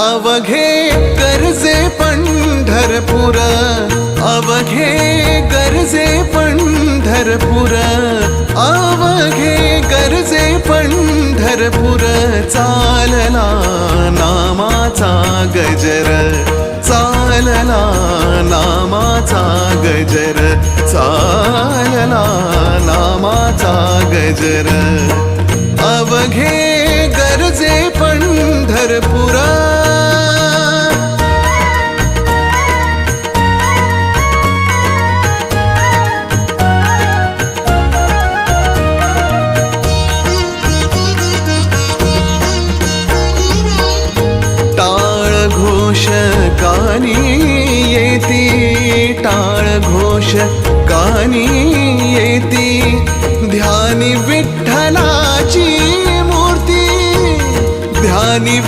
अवघे गरजे पंढरपूर, अवघे गरजे पंढरपूर, अवघे गरजे पंढरपूर. चालला नामाचा गजर, चालला नामाचा गजर, चालला नामाचा गजर. अवघे गरजे पंढरपुरा. टाळ घोष कानी येती, टाळ घोष कानी येती. ध्यानी विठ्ठलाची मूर्ती, ध्यानी